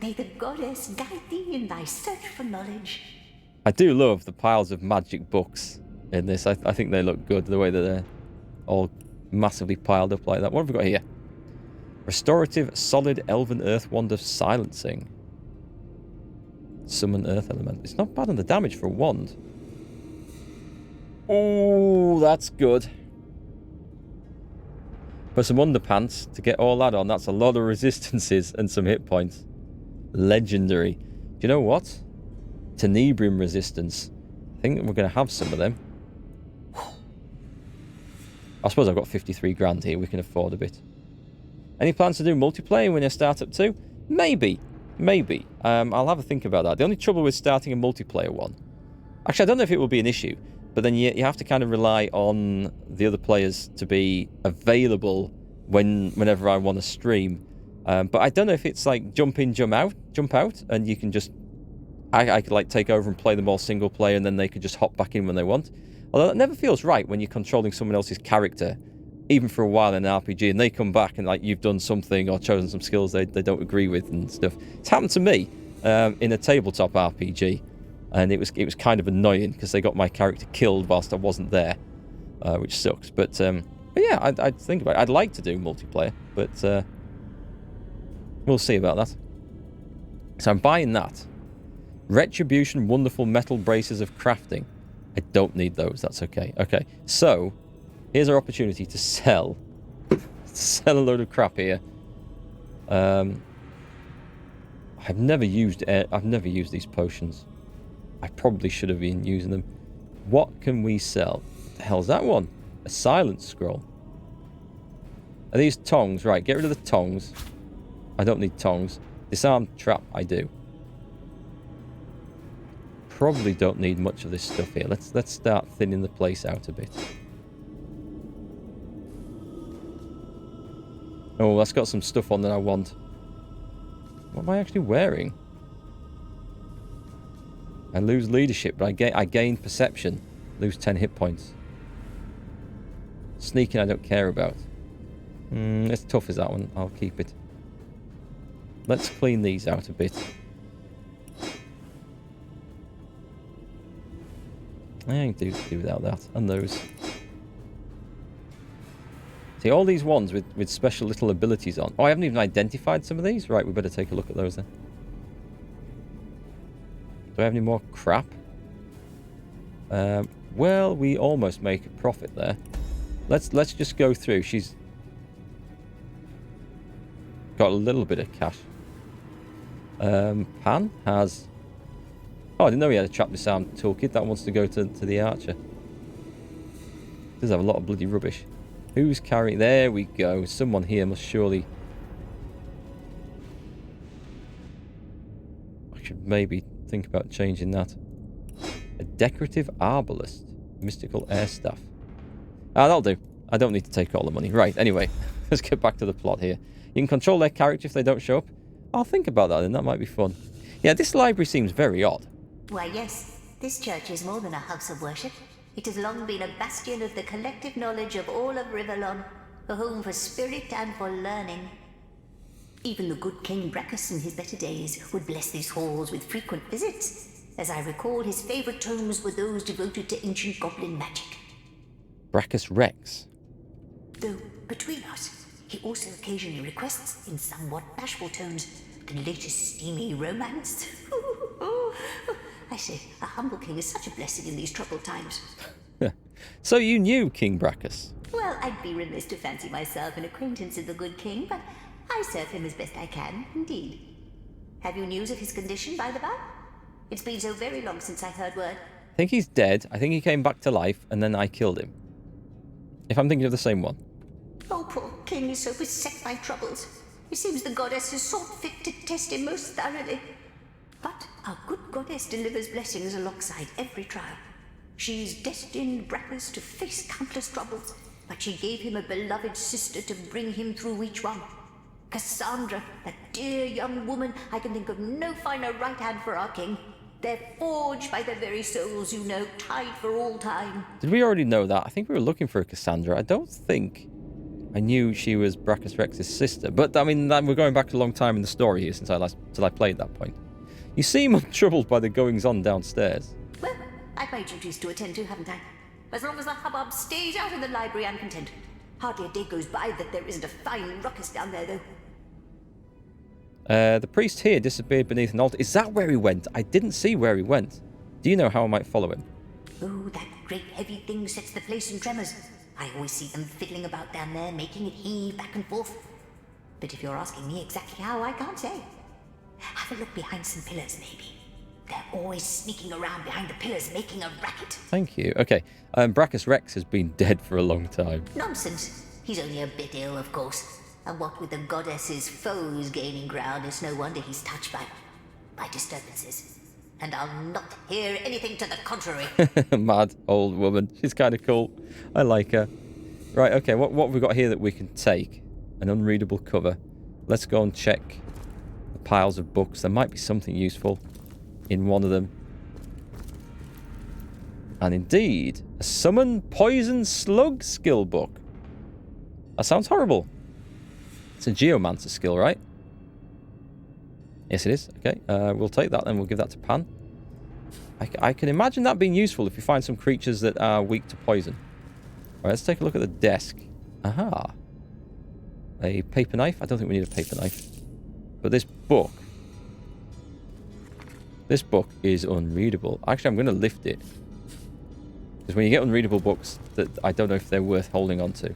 May the goddess guide thee in thy search for knowledge. I do love the piles of magic books in this. I think they look good, the way that they're all massively piled up like that. What have we got here? Restorative solid elven earth wand of silencing. Summon earth element. It's not bad on the damage for a wand. Oh, that's good. Put some underpants to get all that on. That's a lot of resistances and some hit points. Legendary. Do you know what? Tenebrium resistance. I think we're going to have some of them. I suppose I've got 53 grand here. We can afford a bit. Any plans to do multiplayer when you start up too? Maybe. Maybe. I'll have a think about that. The only trouble with starting a multiplayer one... Actually, I don't know if it will be an issue. But then you have to kind of rely on the other players to be available whenever I want to stream. But I don't know if it's like jump in, jump out, and you can just... I could like take over and play them all single player, and then they could just hop back in when they want. Although that never feels right when you're controlling someone else's character, even for a while in an RPG, and they come back and like you've done something or chosen some skills they don't agree with and stuff. It's happened to me in a tabletop RPG, and it was kind of annoying because they got my character killed whilst I wasn't there, which sucks. But yeah, I'd think about it. I'd like to do multiplayer, but we'll see about that. So I'm buying that. Retribution Wonderful Metal Braces of Crafting. I don't need those. That's okay. Okay, so here's our opportunity to sell a load of crap here. I've never used these potions. I probably should have been using them. What can we sell? What the hell's that one? A silence scroll. Are these tongs? Right, get rid of the tongs. I don't need tongs. Disarm trap, I do. Probably don't need much of this stuff here. Let's start thinning the place out a bit. Oh, that's got some stuff on that I want. What am I actually wearing? I lose leadership, but I gain perception. Lose 10 hit points. Sneaking I don't care about. It's tough as that one. I'll keep it. Let's clean these out a bit. I can do without that. And those. See, all these ones with special little abilities on. Oh, I haven't even identified some of these? Right, we better take a look at those then. Do I have any more crap? Well, we almost make a profit there. Let's just go through. She's got a little bit of cash. Pan has... Oh, I didn't know he had a trap disarm toolkit. That wants to go to the archer. Does have a lot of bloody rubbish. Who's carrying... There we go. Someone here must surely... I should maybe think about changing that. A decorative arbalist. Mystical air staff. Ah, that'll do. I don't need to take all the money. Right, anyway. Let's get back to the plot here. You can control their character if they don't show up. I'll think about that then. That might be fun. Yeah, this library seems very odd. Why, yes, this church is more than a house of worship. It has long been a bastion of the collective knowledge of all of Riverlon, a home for spirit and for learning. Even the good King Brackus in his better days would bless these halls with frequent visits. As I recall, his favourite tomes were those devoted to ancient goblin magic. Brackus Rex. Though, between us, he also occasionally requests, in somewhat bashful tones, the latest steamy romance. I say, a humble king is such a blessing in these troubled times. So you knew King Brackus? Well, I'd be remiss to fancy myself an acquaintance of the good king, but I serve him as best I can, indeed. Have you news of his condition, by the by? It's been so very long since I heard word. I think he's dead. I think he came back to life, and then I killed him. If I'm thinking of the same one. Oh, poor king is so beset by troubles. It seems the goddess has sought fit to test him most thoroughly. But our good goddess delivers blessings alongside every trial. She's destined Brackus to face countless troubles, but she gave him a beloved sister to bring him through each one. Cassandra, that dear young woman, I can think of no finer right hand for our king. They're forged by their very souls, you know, tied for all time. Did we already know that? I think we were looking for a Cassandra. I don't think I knew she was Brachus Rex's sister. But, I mean, we're going back a long time in the story here since I played that point. You seem untroubled by the goings-on downstairs. Well, I've my duties to attend to, haven't I? As long as the hubbub stays out of the library, I'm content. Hardly a day goes by that there isn't a fine ruckus down there, though. The priest here disappeared beneath an altar. Is that where he went? I didn't see where he went. Do you know how I might follow him? Oh, that great heavy thing sets the place in tremors. I always see them fiddling about down there, making it heave back and forth. But if you're asking me exactly how, I can't say. Have a look behind some pillars, maybe. They're always sneaking around behind the pillars, making a racket. Thank you. Okay. Brachus Rex has been dead for a long time. Nonsense. He's only a bit ill, of course. And what with the goddess's foes gaining ground, it's no wonder he's touched by disturbances. And I'll not hear anything to the contrary. Mad old woman. She's kind of cool. I like her. Right, okay. What have we got here that we can take? An unreadable cover. Let's go and check the piles of books. There might be something useful in one of them. And indeed, a summon poison slug skill book. That sounds horrible. It's a geomancer skill, right? Yes, it is. Okay, we'll take that and we'll give that to Pan. I can imagine that being useful if you find some creatures that are weak to poison. All right, let's take a look at the desk. Aha. A paper knife. I don't think we need a paper knife. But this book is unreadable. Actually, I'm going to lift it. Because when you get unreadable books, that I don't know if they're worth holding on to.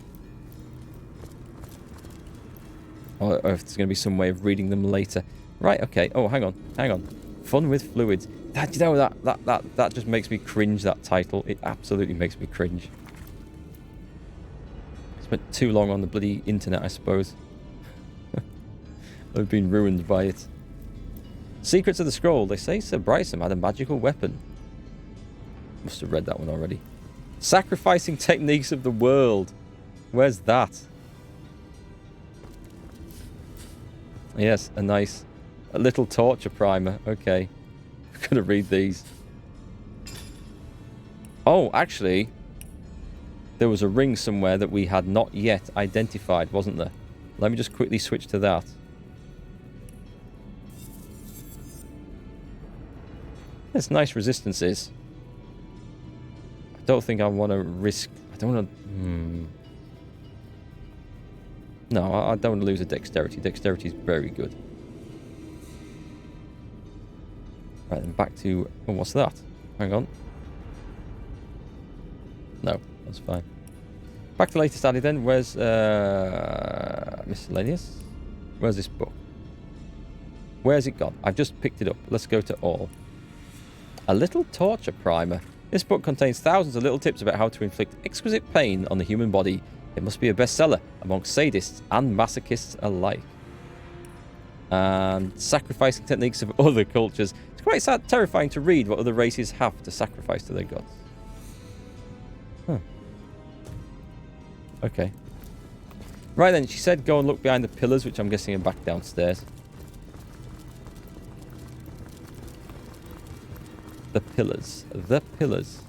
Or if there's going to be some way of reading them later. Right, okay. Oh, hang on. Fun with fluids. That, you know, that just makes me cringe, that title. It absolutely makes me cringe. Spent too long on the bloody internet, I suppose. I've been ruined by it. Secrets of the Scroll. They say Sir Bryson had a magical weapon. Must have read that one already. Sacrificing Techniques of the World. Where's that? Yes, a little torture primer. Okay. I'm going to read these. Oh, actually, there was a ring somewhere that we had not yet identified, wasn't there? Let me just quickly switch to that. There's nice resistances. I don't think I want to risk... I don't want to... No, I don't want to lose a dexterity. Dexterity is very good. Right, then back to... Oh, what's that? Hang on. No, that's fine. Back to latest added then. Where's... miscellaneous? Where's this book? Where's it gone? I've just picked it up. Let's go to all. A little torture primer. This book contains thousands of little tips about how to inflict exquisite pain on the human body. It must be a bestseller amongst sadists and masochists alike. And sacrificing techniques of other cultures. It's quite sad, terrifying to read what other races have to sacrifice to their gods. Huh. Okay. Right then, she said go and look behind the pillars, which I'm guessing are back downstairs. The pillars. The pillars.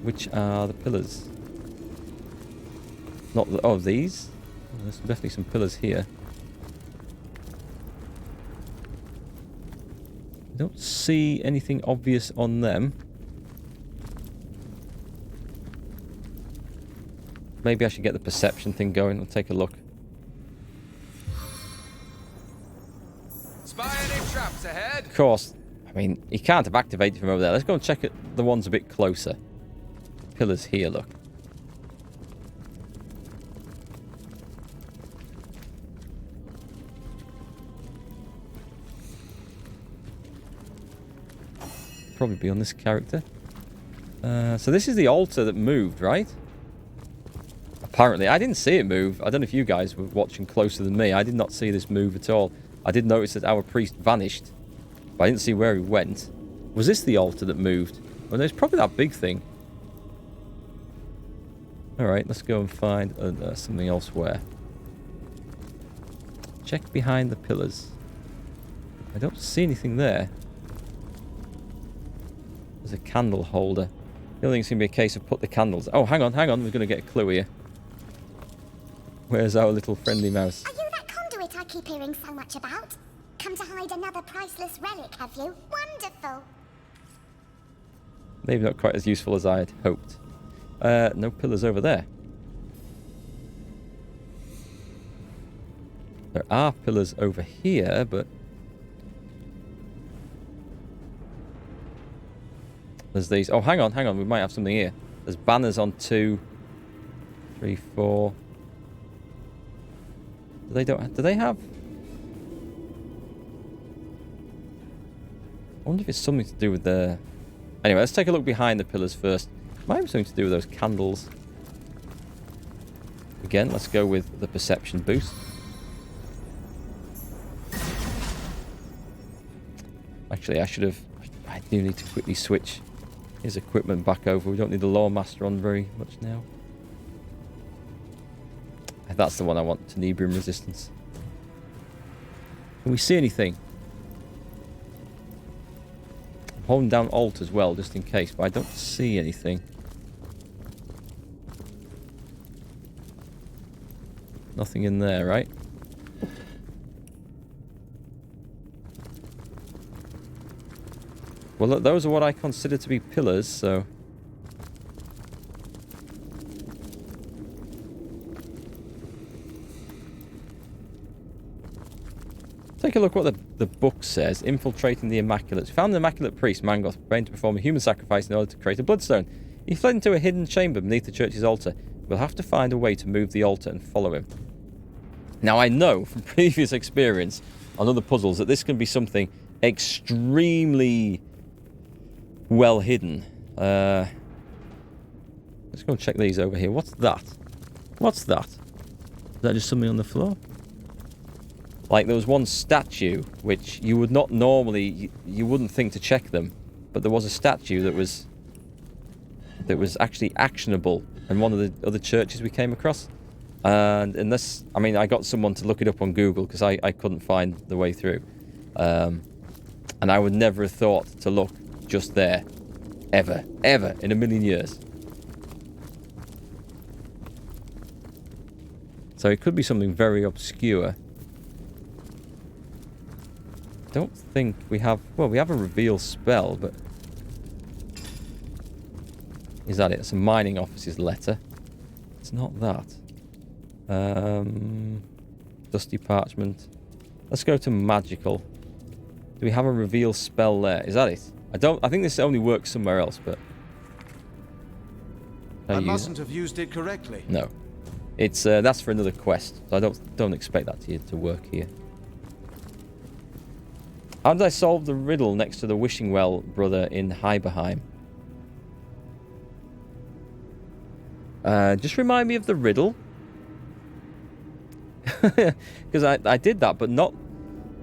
Which are the pillars? Not the... Oh, these? There's definitely some pillars here. I don't see anything obvious on them. Maybe I should get the perception thing going. I'll take a look. Spy any traps ahead? Of course. I mean, you can't have activated from over there. Let's go and check it, the ones a bit closer. Pillars here, look. Probably be on this character. So this is the altar that moved, right? Apparently. I didn't see it move. I don't know if you guys were watching closer than me. I did not see this move at all. I did notice that our priest vanished. But I didn't see where he went. Was this the altar that moved? Well, there's probably that big thing. Alright, let's go and find something elsewhere. Check behind the pillars. I don't see anything there. There's a candle holder. The only thing is going to be a case of put the candles... Oh, hang on. We're going to get a clue here. Where's our little friendly mouse? Are you that conduit I keep hearing so much about? Come to hide another priceless relic, have you? Wonderful. Maybe not quite as useful as I had hoped. No pillars over there. There are pillars over here, but there's these. Oh, hang on. We might have something here. There's banners on 2, 3, 4. Do they have? I wonder if it's something to do with the... Anyway, let's take a look behind the pillars first. Might have something to do with those candles. Again, let's go with the perception boost. Actually, I do need to quickly switch his equipment back over. We don't need the Lawmaster on very much now. That's the one I want, Tenebrium resistance. Can we see anything? I'm holding down Alt as well, just in case, but I don't see anything. Nothing in there, right? Well, look, those are what I consider to be pillars, so... Take a look what the book says. Infiltrating the Immaculates. Found the Immaculate Priest, Mangoth, preparing to perform a human sacrifice in order to create a bloodstone. He fled into a hidden chamber beneath the church's altar. We'll have to find a way to move the altar and follow him. Now, I know from previous experience on other puzzles that this can be something extremely well hidden. Let's go and check these over here. What's that? What's that? Is that just something on the floor? Like, there was one statue, which you would not normally... You wouldn't think to check them. But there was a statue that was actually actionable in one of the other churches we came across. And in this... I mean, I got someone to look it up on Google, because I couldn't find the way through. And I would never have thought to look just there. Ever. Ever. In a million years. So it could be something very obscure. Don't think we have... Well, we have a reveal spell, but... Is that it? It's a mining officer's letter. It's not that. Dusty parchment. Let's go to magical. Do we have a reveal spell there? Is that it? I think this only works somewhere else, but... I mustn't have used it correctly. No. It's that's for another quest. So I don't expect that to work here. How did I solve the riddle next to the wishing well brother in Heiberheim? Just remind me of the riddle. Because I did that, but not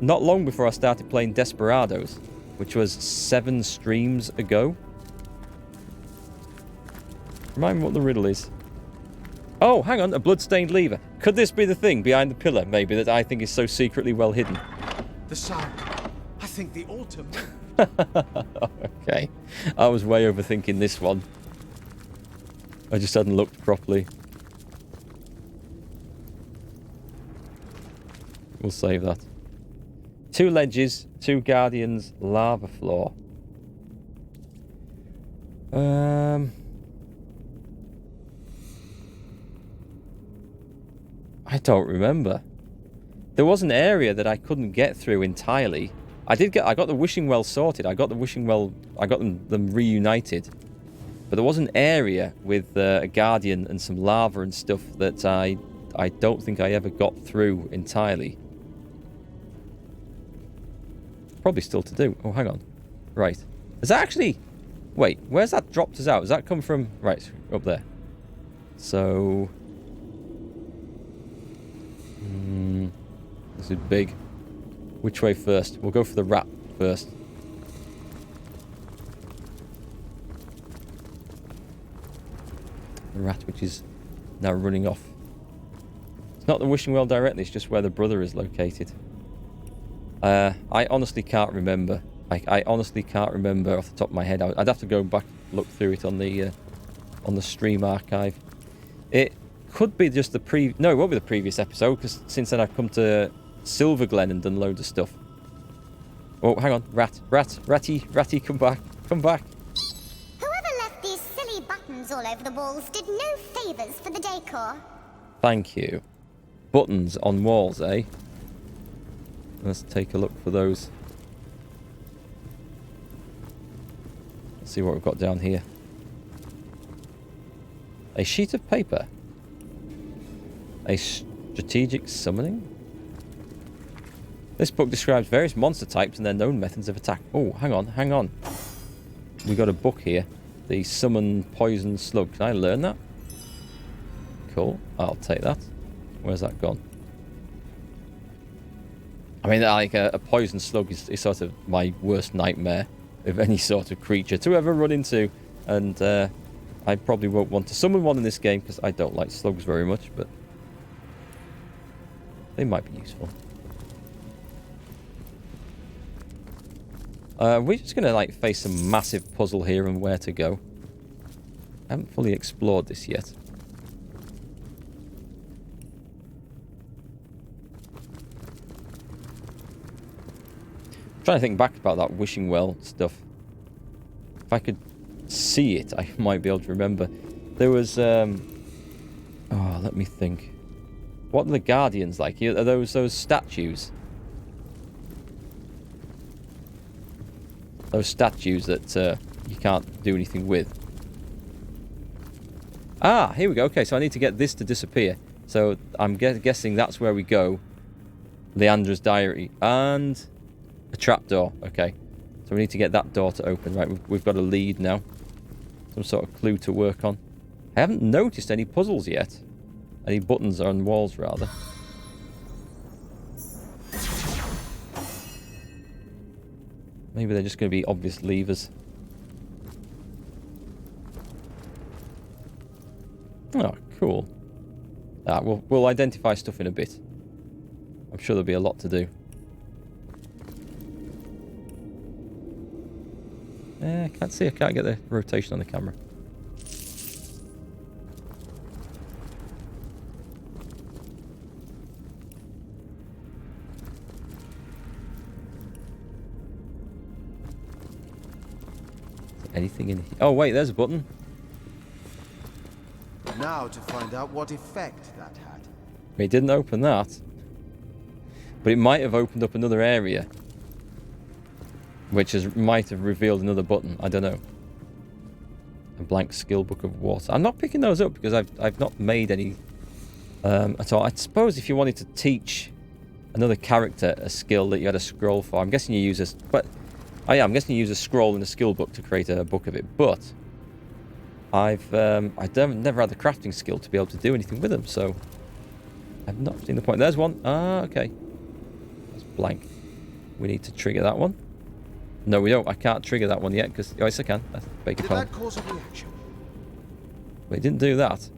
long before I started playing Desperados, which was 7 streams ago. Remind me what the riddle is. Oh, hang on, a bloodstained lever. Could this be the thing behind the pillar, maybe, that I think is so secretly well hidden? The sound. I think the altar... Okay. I was way overthinking this one. I just hadn't looked properly. We'll save that. 2 ledges, 2 guardians, lava floor. I don't remember. There was an area that I couldn't get through entirely. I got the wishing well sorted. I got them reunited. But there was an area with a guardian and some lava and stuff that I don't think I ever got through entirely. Probably still to do. Oh, hang on. Right. Is that actually... Wait, where's that dropped us out? Does that come from... Right, up there. So... This is big. Which way first? We'll go for the rat first. The rat, which is now running off. It's not the wishing well directly, it's just where the brother is located. I honestly can't remember. I honestly can't remember off the top of my head. I'd have to go back and look through it on the stream archive. It could be just the No, it won't be the previous episode, because since then I've come to Silver Glen and done loads of stuff. Oh, hang on. Ratty, come back. Come back. Whoever left these silly buttons all over the walls did no favors for the decor. Thank you. Buttons on walls, eh? Let's take a look for those. Let's see what we've got down here. A sheet of paper. A strategic summoning. This book describes various monster types and their known methods of attack. Oh, hang on. We got a book here. The Summon Poison Slug. Can I learn that? Cool. I'll take that. Where's that gone? I mean, like a poison slug is sort of my worst nightmare of any sort of creature to ever run into. And I probably won't want to summon one in this game because I don't like slugs very much, but they might be useful. We're just going to like face a massive puzzle here and where to go. I haven't fully explored this yet. I'm trying to think back about that wishing well stuff. If I could see it, I might be able to remember. There was, oh, let me think. What are the Guardians like? Are those statues? Those statues that you can't do anything with. Ah, here we go. Okay, so I need to get this to disappear. So I'm guessing that's where we go. Leandra's diary. And a trapdoor. Okay. So we need to get that door to open. Right, we've got a lead now. Some sort of clue to work on. I haven't noticed any puzzles yet. Any buttons on walls, rather. Maybe they're just going to be obvious levers. Oh, cool. Ah, we'll identify stuff in a bit. I'm sure there'll be a lot to do. I can't see. I can't get the rotation on the camera. Anything in here? Oh, wait, there's a button. Now to find out what effect that had. It didn't open that. But it might have opened up another area. Which might have revealed another button. I don't know. A blank skill book of water. I'm not picking those up because I've not made any at all. I suppose if you wanted to teach another character a skill that you had a scroll for, I'm guessing you use a... But I'm guessing you use a scroll in a skill book to create a book of it. But I've never had the crafting skill to be able to do anything with them, so I've not seen the point. There's one. Ah, okay. That's blank. We need to trigger that one. No, we don't. I can't trigger that one yet because... Yes, I can. I beg your pardon. Did that cause a reaction? But it didn't do that.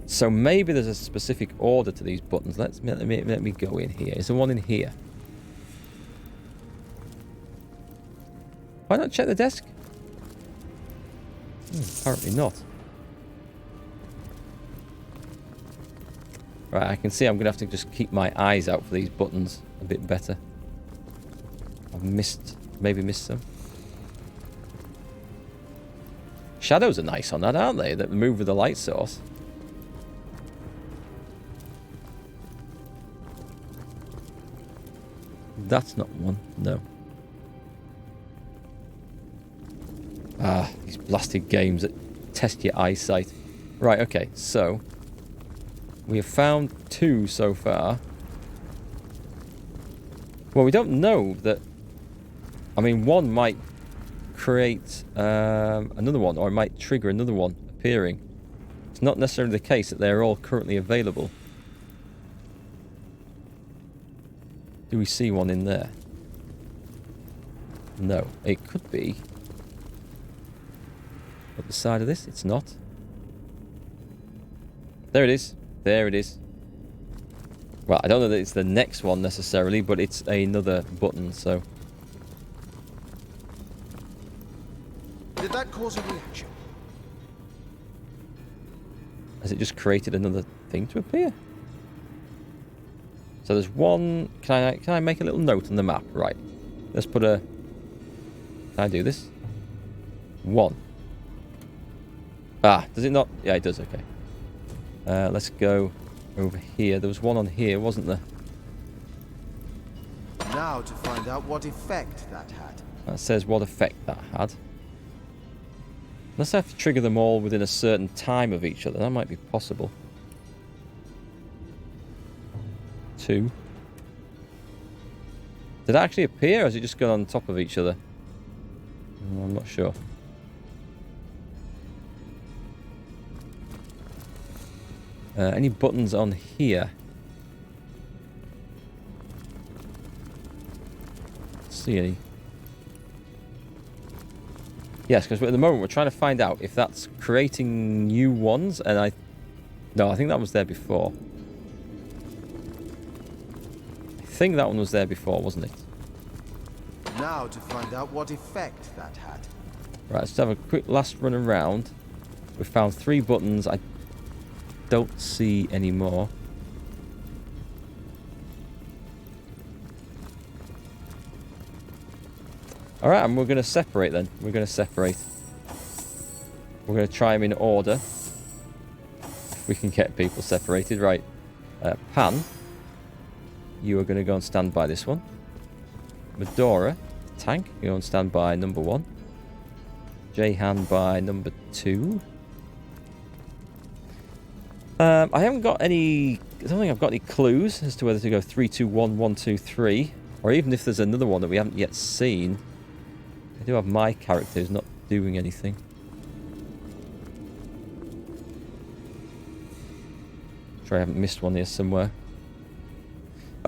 So maybe there's a specific order to these buttons. Let me go in here. Is there one in here? Why not check the desk? Apparently not. Right, I can see I'm going to have to just keep my eyes out for these buttons a bit better. I've maybe missed some. Shadows are nice on that, aren't they? That move with the light source. That's not one, no. Ah, these blasted games that test your eyesight. Right, okay, so we have found 2 so far. Well, we don't know that... I mean, one might create another one, or it might trigger another one appearing. It's not necessarily the case that they're all currently available. Do we see one in there? No, it could be. Up the side of this, it's not. There it is. There it is. Well, I don't know that it's the next one necessarily, but it's another button, so... Did that cause a reaction? Has it just created another thing to appear? So there's one... Can I make a little note on the map? Right. Let's put a... Can I do this? 1. Ah, does it not? Yeah, it does, okay. Let's go over here. There was one on here, wasn't there? Now to find out what effect that had. That says what effect that had. Unless I have to trigger them all within a certain time of each other. That might be possible. 2. Did it actually appear, or has it just gone on top of each other? I'm not sure. Any buttons on here? See any? Yes, because at the moment we're trying to find out if that's creating new ones, and no, I think that was there before. I think that one was there before, wasn't it? Now to find out what effect that had. Right, let's have a quick last run around. We found 3 buttons. I don't see any more. Alright, and we're going to separate then. We're going to separate. We're going to try them in order. If we can get people separated. Right. Pan, you are going to go and stand by this one. Medora, tank, you go and stand by number 1. J-Han by number 2. I haven't got any... I don't think I've got any clues as to whether to go 3, 2, 1, 1, 2, 3. Or even if there's another one that we haven't yet seen. I do have my character who's not doing anything. Sure I haven't missed one here somewhere.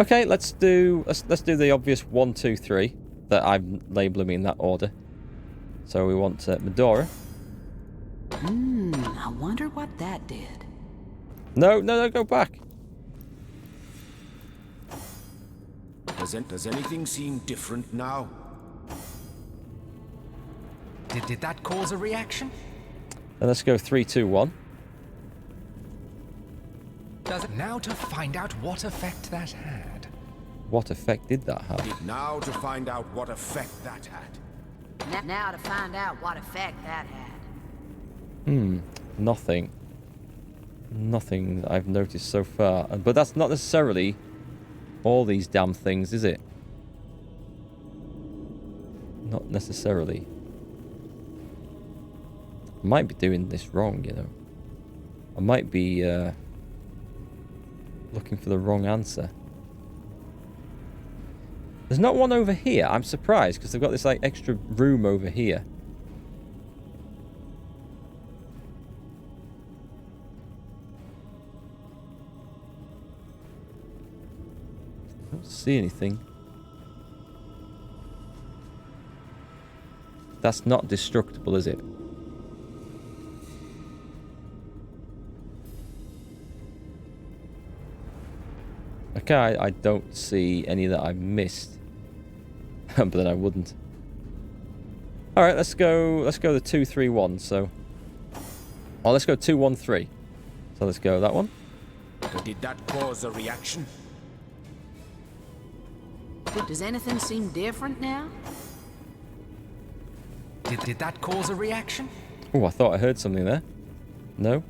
Okay, let's do the obvious 1, 2, 3 that I'm labeling in that order. So we want Medora. I wonder what that did. No, go back. Does anything seem different now? Did that cause a reaction? And let's go 3, 2, 1. Does it now to find out what effect that had? What effect did that have? Now to find out what effect that had. Now to find out what effect that had. Nothing. Nothing that I've noticed so far. But that's not necessarily all these damn things, is it? Not necessarily. I might be doing this wrong, you know. I might be looking for the wrong answer. There's not one over here. I'm surprised because they've got this like extra room over here. I don't see anything. That's not destructible, is it? Okay, I don't see any that I missed. But then I wouldn't. Alright, let's go the 2, 3, 1, so... Oh, let's go 2, 1, 3. So let's go that one. Did that cause a reaction? Does anything seem different now? Did that cause a reaction? Oh, I thought I heard something there. No?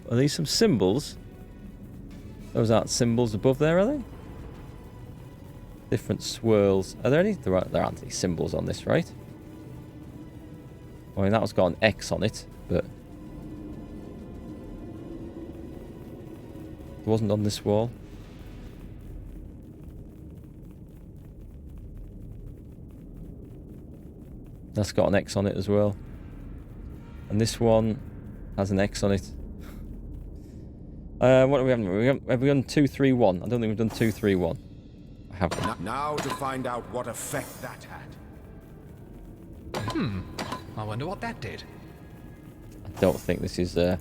Are these some symbols? Those aren't symbols above there, are they? Different swirls. Are there any? There aren't any symbols on this, right? I mean, that one's got an X on it, but... It wasn't on this wall. That's got an X on it as well. And this one has an X on it. What have we done? Have we done 2, 3, 1? I don't think we've done 2, 3, 1. I haven't. Now to find out what effect that had. I wonder what that did. I don't think this is... I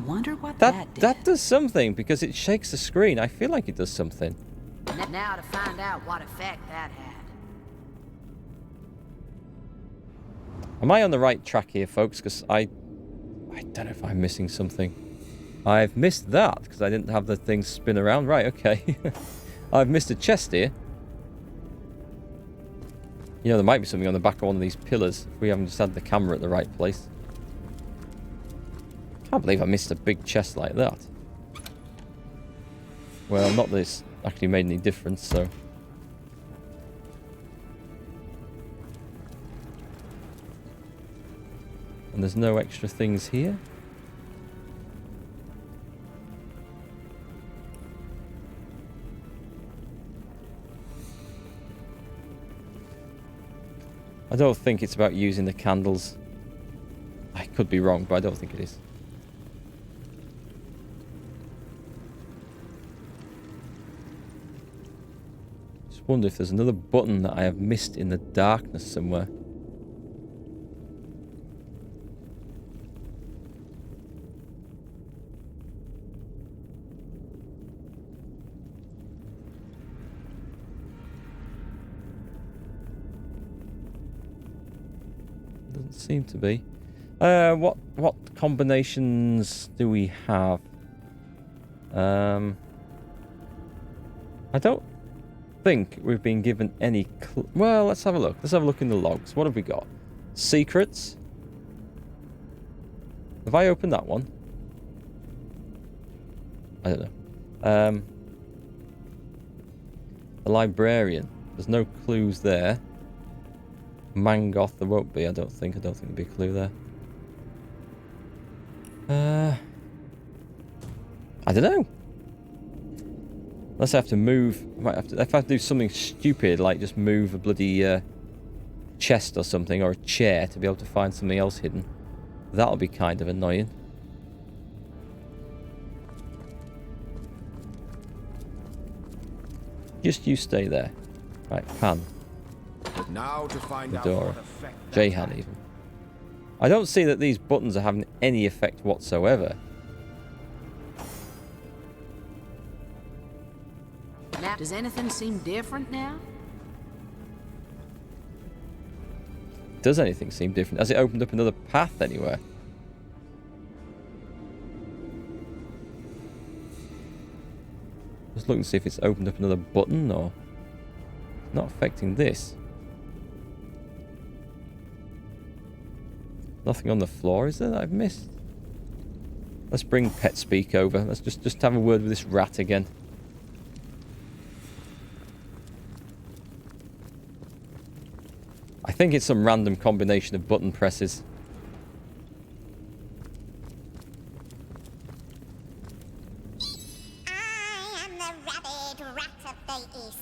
wonder what that did. That does something, because it shakes the screen. I feel like it does something. Now to find out what effect that had. Am I on the right track here, folks? Because I don't know if I'm missing something. I've missed that because I didn't have the thing spin around. Right, okay. I've missed a chest here. You know, there might be something on the back of one of these pillars if we haven't just had the camera at the right place. Can't believe I missed a big chest like that. Well, not that it's actually made any difference, so... And there's no extra things here. I don't think it's about using the candles. I could be wrong, but I don't think it is. Just wonder if there's another button that I have missed in the darkness somewhere. Doesn't seem to be. What combinations do we have? I don't think we've been given any well, let's have a look. Let's have a look in the logs. What have we got? Secrets. Have I opened that one? I don't know. The librarian. There's no clues there. Mangoth, there won't be, I don't think. I don't think there'll be a clue there. I don't know. Unless I have to move. Might have to, if I have to do something stupid, like just move a bloody chest or something, or a chair to be able to find something else hidden. That'll be kind of annoying. Just you stay there. Right, Pan. Now to find out Fedora. what effect that Jehan had. even. I don't see that these buttons are having any effect whatsoever. Now, does anything seem different now? Does anything seem different? Has it opened up another path anywhere? Just looking to see if it's opened up another button or... Not affecting this. Nothing on the floor, is there, that I've missed? Let's bring Pet Speak over. Let's just have a word with this rat again. I think it's some random combination of button presses. I am the rabid rat of the east.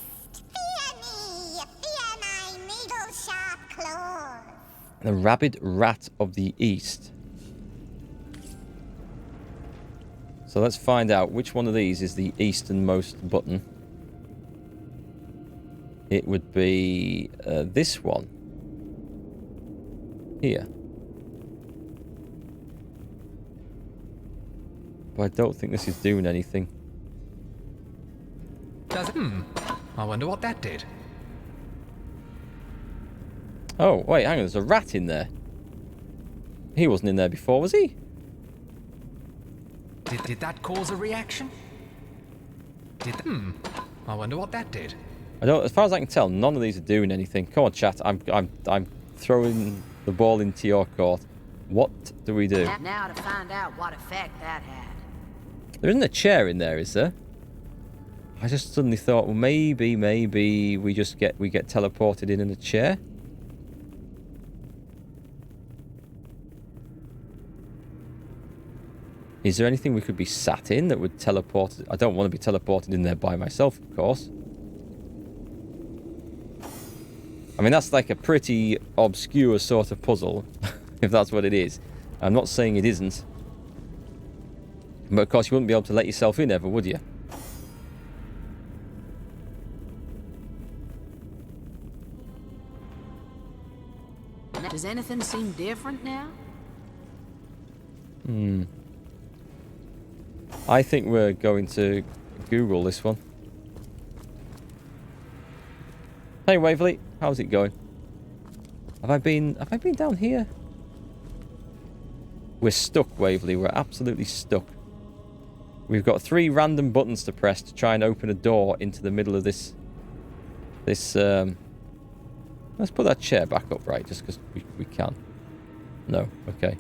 Fear me, fear my needle-sharp claws. The rabid rat of the east. So let's find out which one of these is the easternmost button. It would be this one. Here. But I don't think this is doing anything. Does it? I wonder what that did. Oh, wait, hang on, there's a rat in there. He wasn't in there before, was he? Did that cause a reaction? I wonder what that did. I don't. As far as I can tell, none of these are doing anything. Come on, chat. I'm throwing the ball into your court. What do we do? Now to find out what effect that had. There isn't a chair in there, is there? I just suddenly thought, well, maybe we get teleported in a chair. Is there anything we could be sat in that would teleport? I don't want to be teleported in there by myself, of course. I mean, that's like a pretty obscure sort of puzzle, if that's what it is. I'm not saying it isn't. But of course, you wouldn't be able to let yourself in ever, would you? Does anything seem different now? I think we're going to Google this one. Hey Waverley, how's it going? Have I been down here? We're stuck, Waverley. We're absolutely stuck. We've got 3 random buttons to press to try and open a door into the middle of this. Let's put that chair back up, right? Just because we can. No, okay.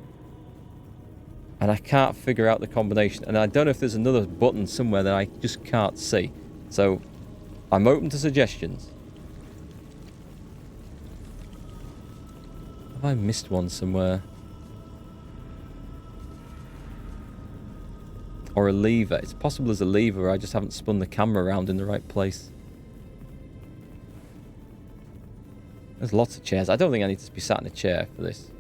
And I can't figure out the combination. And I don't know if there's another button somewhere that I just can't see. So, I'm open to suggestions. Have I missed one somewhere? Or a lever. It's possible there's a lever. I just haven't spun the camera around in the right place. There's lots of chairs. I don't think I need to be sat in a chair for this.